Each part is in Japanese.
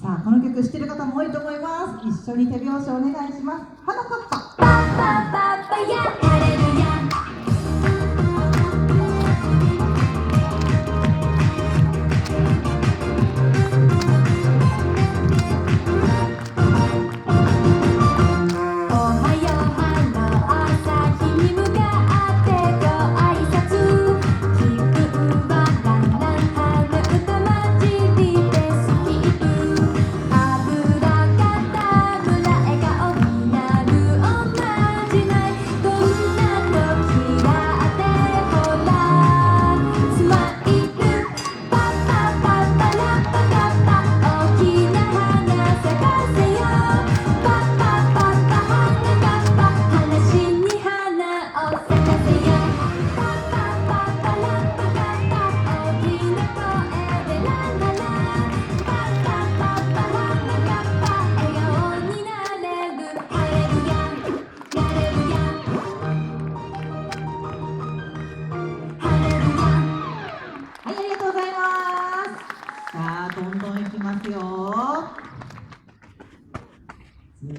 さあ、この曲知ってる方も多いと思います。一緒に手拍子お願いします。花パッパパッパッパッパやハレルヤ。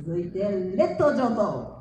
続いてレッド上等。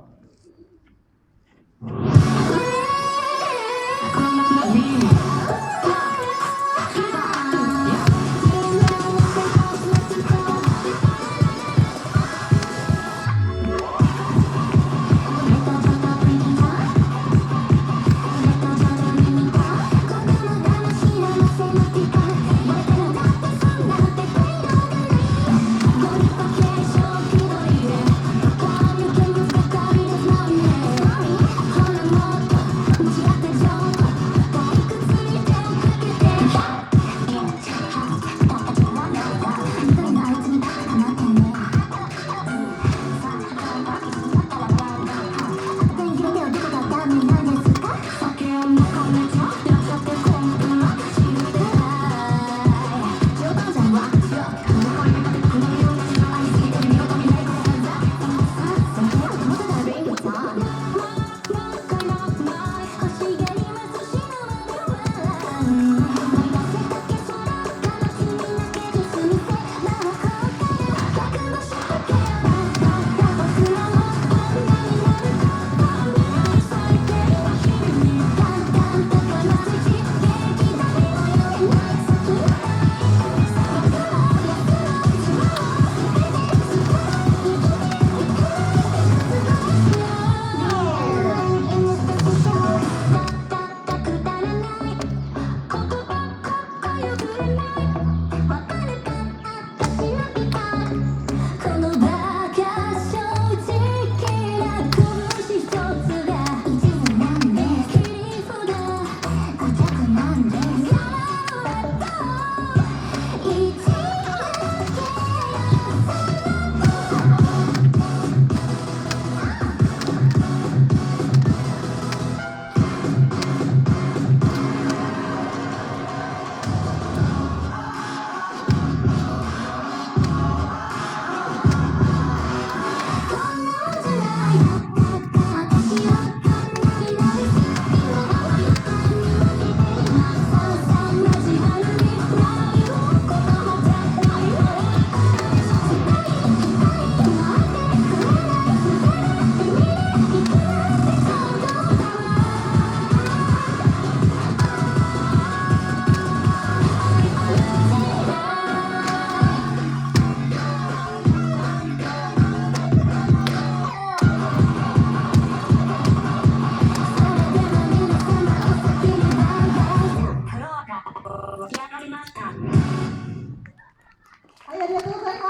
ありがとうございま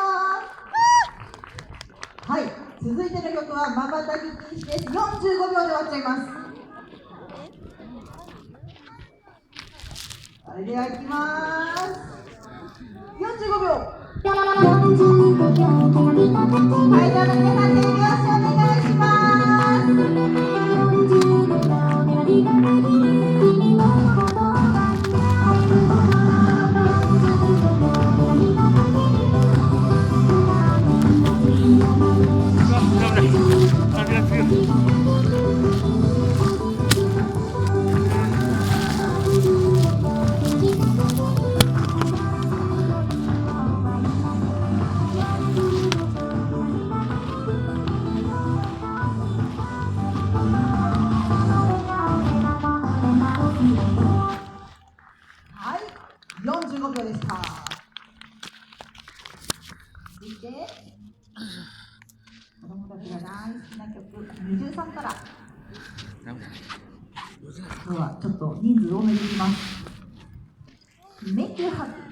す。はい、続いての曲はまばたき禁止です。45秒で終わっちゃいます。それではいきます。45秒。はい、じゃあ皆さん手拍子お願いします。続いて子供たちが大好きな曲23から今日はちょっと人数多めでいきます。Make you happy。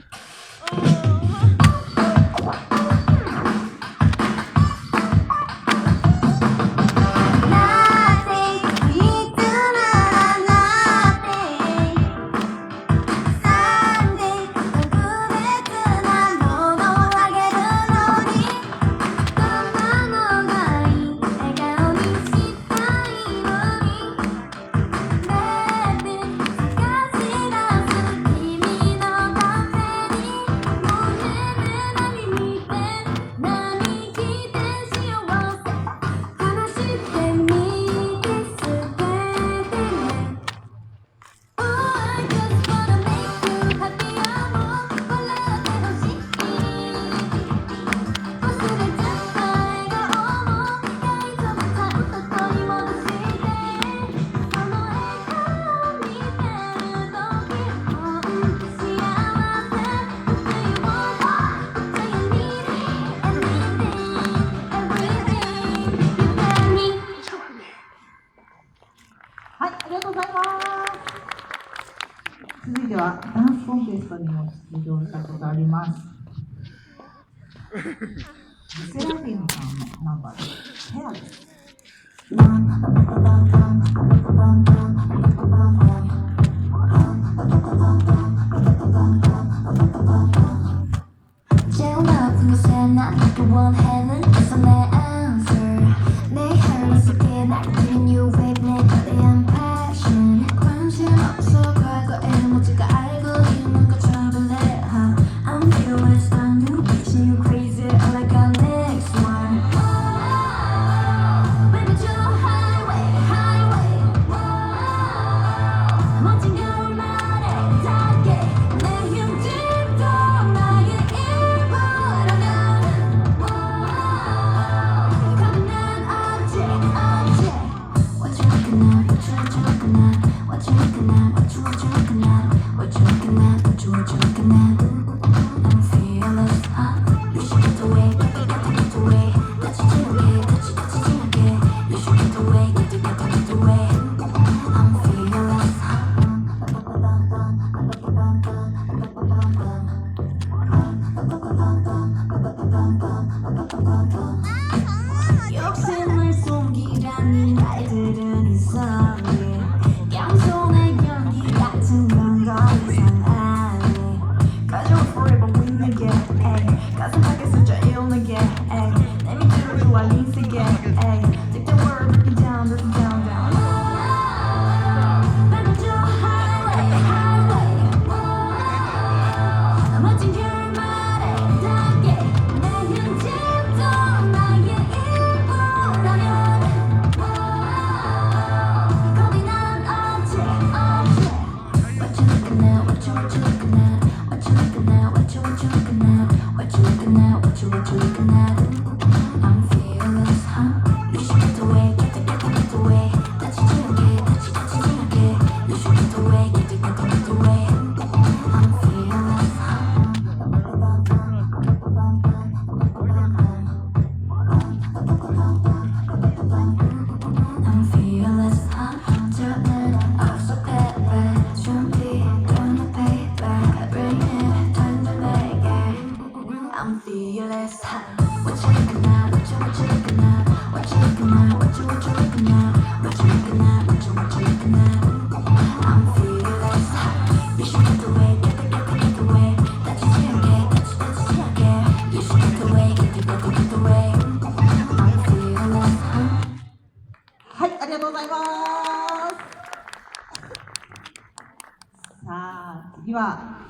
続いてはダンスコンテストにも出場したことあります。セラフィムさんのナンバーです。ヘアです。次は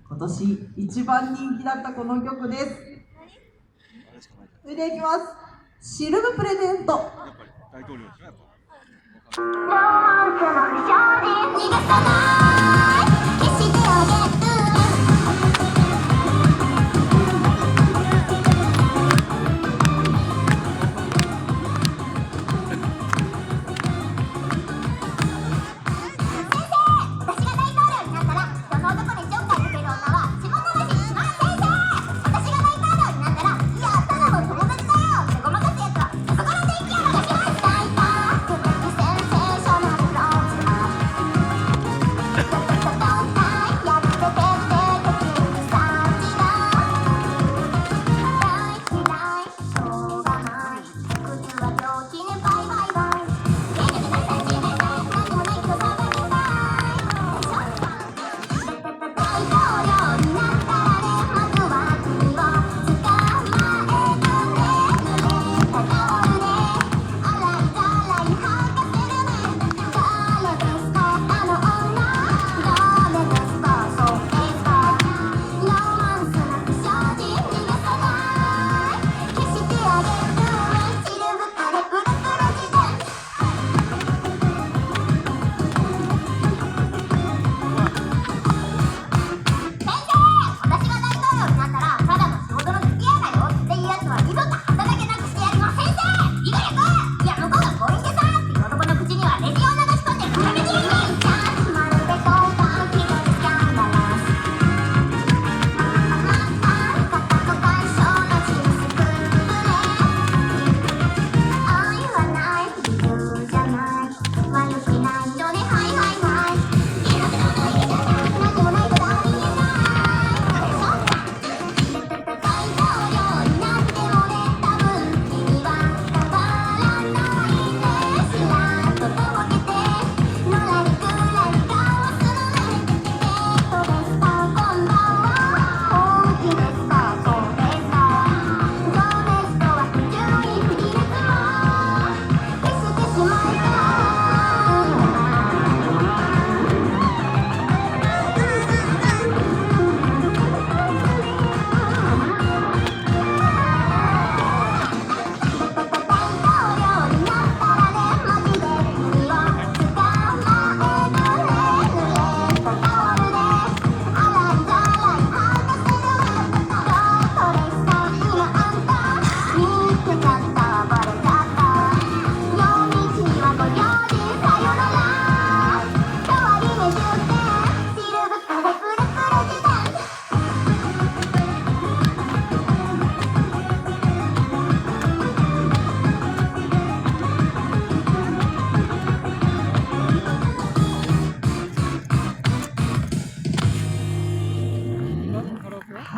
今年一番人気だったこの曲です。それでいきます。シルブプレゼント。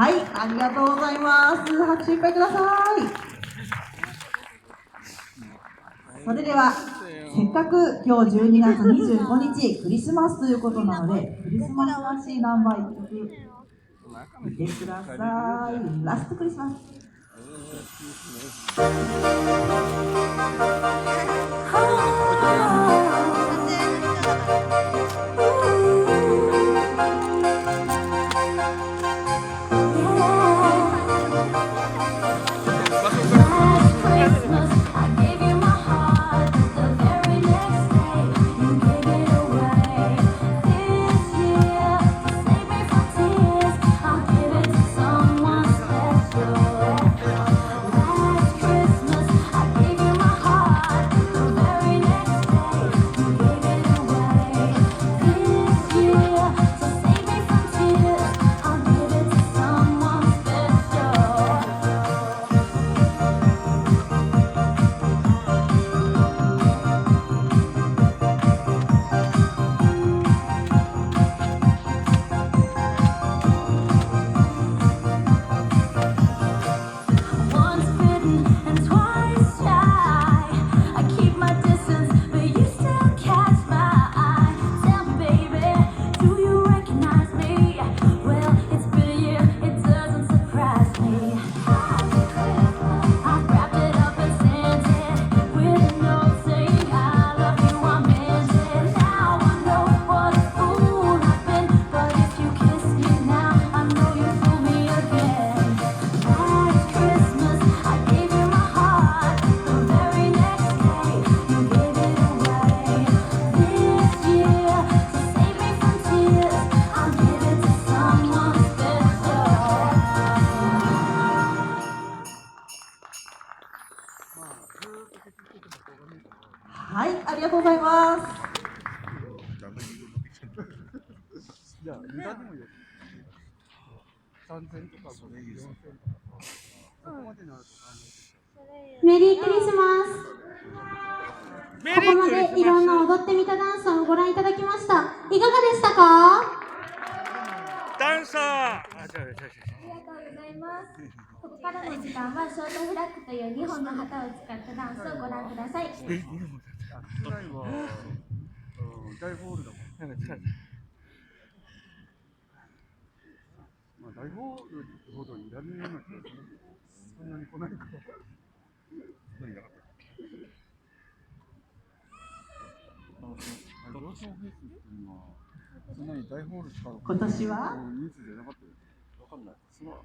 はい、ありがとうございます。拍手いっぱいください。それでは、せっかく今日12月25日クリスマスということなので、クリスマスらしいナンバー1曲見てください。ラストクリスマス。はい、ありがとうございます。じゃあ、無駄でもいいよ。3000とか4000とか。そこまでなるとメリークリスマス。ここまでいろんな踊ってみたダンスをご覧いただきました。いかがでしたか？ダンサー。ありがとうございます。ここからの時間はショートフラッグという2本の旗を使ったダンスをご覧ください。少ないは大ホールだもん。まあ大ホールほどいらないような気がする。そんなに来ないから。何があった？ローションフェイスっていうのはそんなに大ホール使う。今年は？人数じゃなかったよ。わかんない。その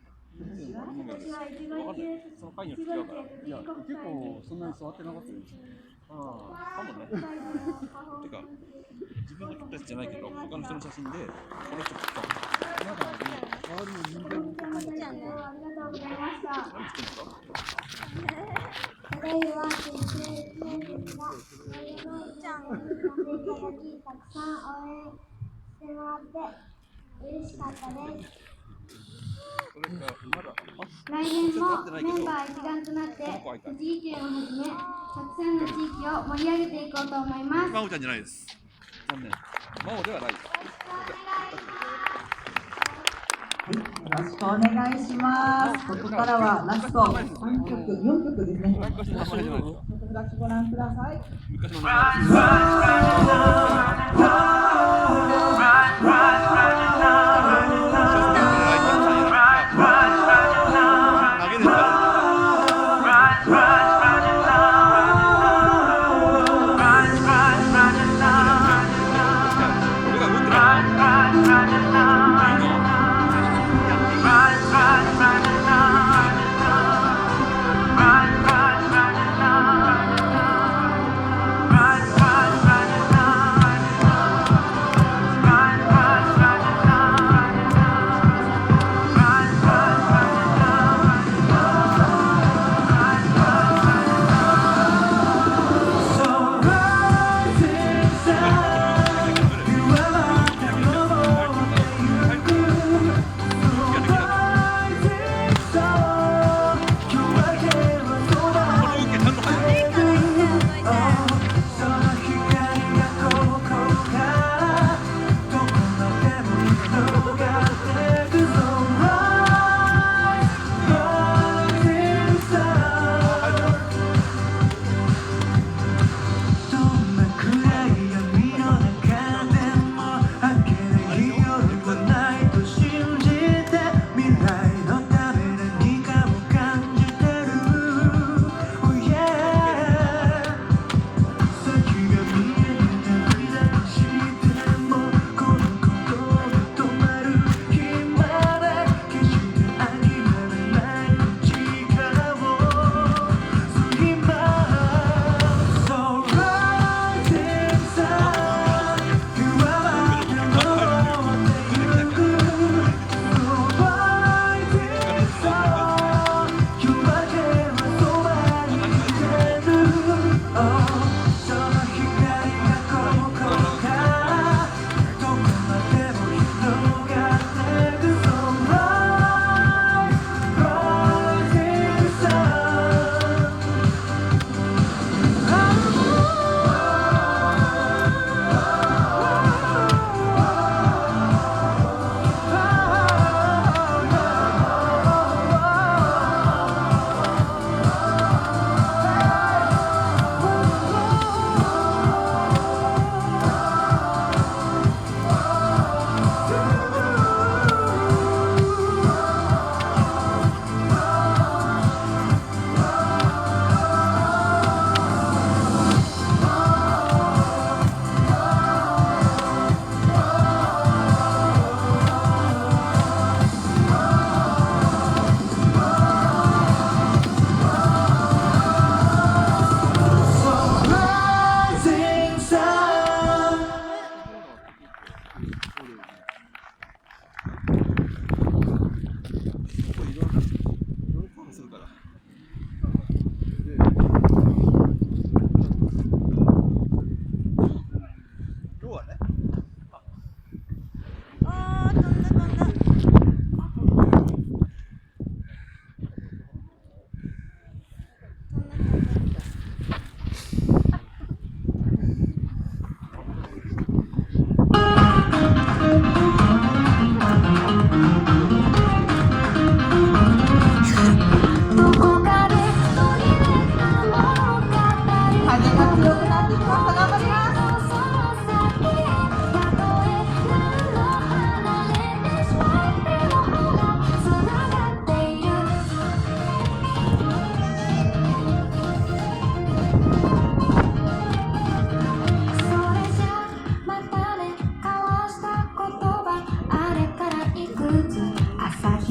会によって違うから。いや、結構そんなに座ってなかったよ。ああ、かもね。てか、自分が撮ったやつじゃないけど、他の人の写真で、この人撮った。まだ周りの人間もありがとうございました。何作るんですか？ただいま先生が応援のちゃんをたくさん応援してもらって嬉しかったです。来年もメンバー一丸となって栃木県をはじめたくさんの地域を盛り上げていこうと思います。真央ちゃんじゃないです。残念。真央ではない。よろしくお願いします。ここからはラスト3曲、4曲ですね。フラッシュご覧ください。昔の名前です。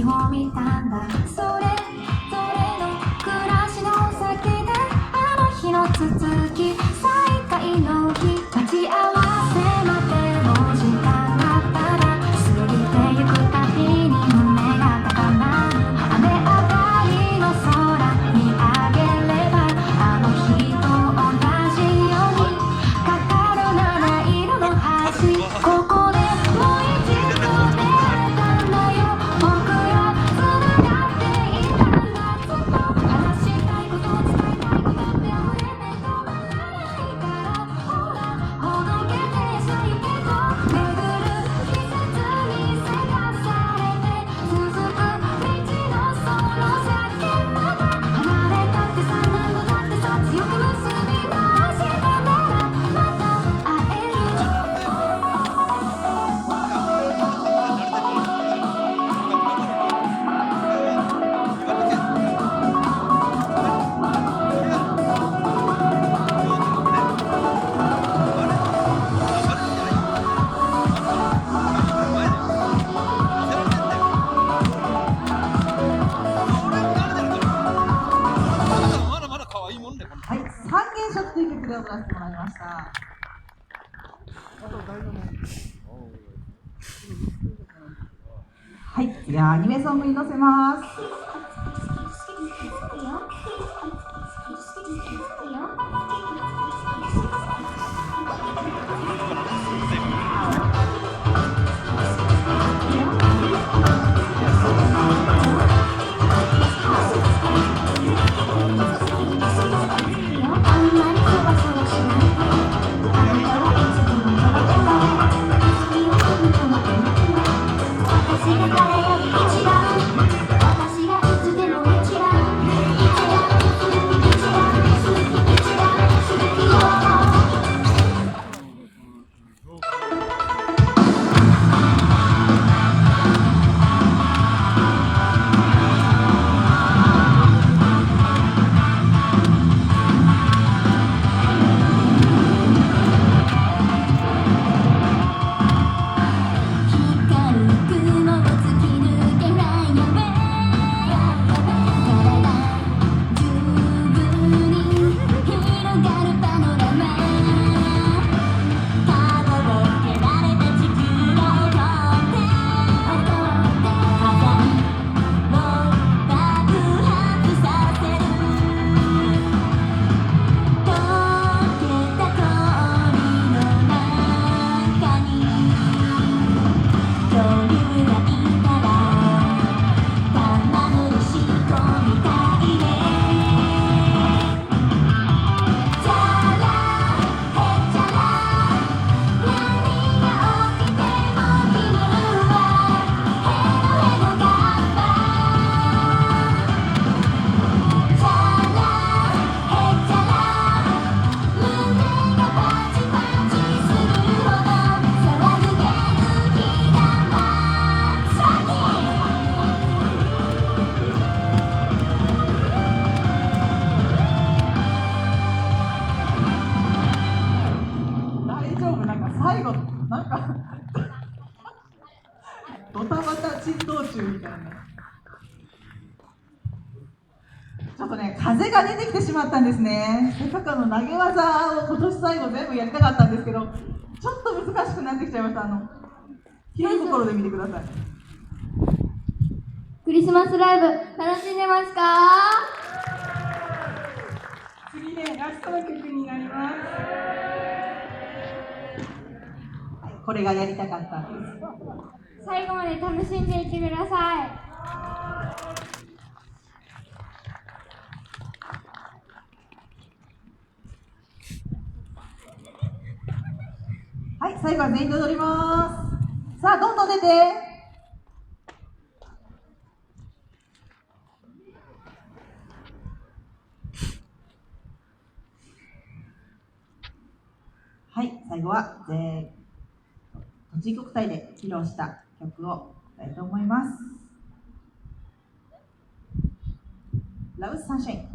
を見たんだ。それぞれの暮らしの先であの日の続き、再会の日、待ち合わせまでの時間がただ過ぎてゆくたびに胸が高鳴る。雨上がりの空見上げればあの日と同じようにかかる七色の橋、ここでもう一度出会えたんだよ。僕らつながっていたんだ。ずっと話したいこと、伝えたいことって溢れて止まらないから、ほらほどけてさゆけと巡る季節にせかされて続く道のその先まで離れたってさ何度だってさ強く結び直したならまた会える。はい、三原色という曲で踊らせてもらいました。はい、次はアニメソングに乗せます。あんまりそわそわしないで、あなたはいつでも喜ぶ。君を見たの私が誰より一番、私がいつでも一番、一番好き、一番好き、一番好きよ。光る雲を突き抜けないよね。体十分に広がるパノラマ、角をつけられた地球が踊って火山を爆発させる。溶けた氷の中に恐竜がいたら玉のしっこみたいね。チャラヘチャラ、何が起きても君はヘロヘロガンバ。チャラヘチャラ、胸がパチパチするほど騒ぐ元気がマッサージ。大丈夫、なんか最後、なんかドタバタ珍道中みたいな。ちょっとね、風が出てきてしまったんですね。せっかく投げ技を今年最後全部やりたかったんですけど、ちょっと難しくなってきちゃいました。広い心で見てください。クリスマスライブ楽しんでますか？次ね、ラストの曲になります。はい、これがやりたかったんです。最後まで楽しんでいってください。はい、最後は全員で踊ります。さあ、どんどん出て。はい、最後は栃木国体で披露した曲を歌いたいと思います。Love Sunshine。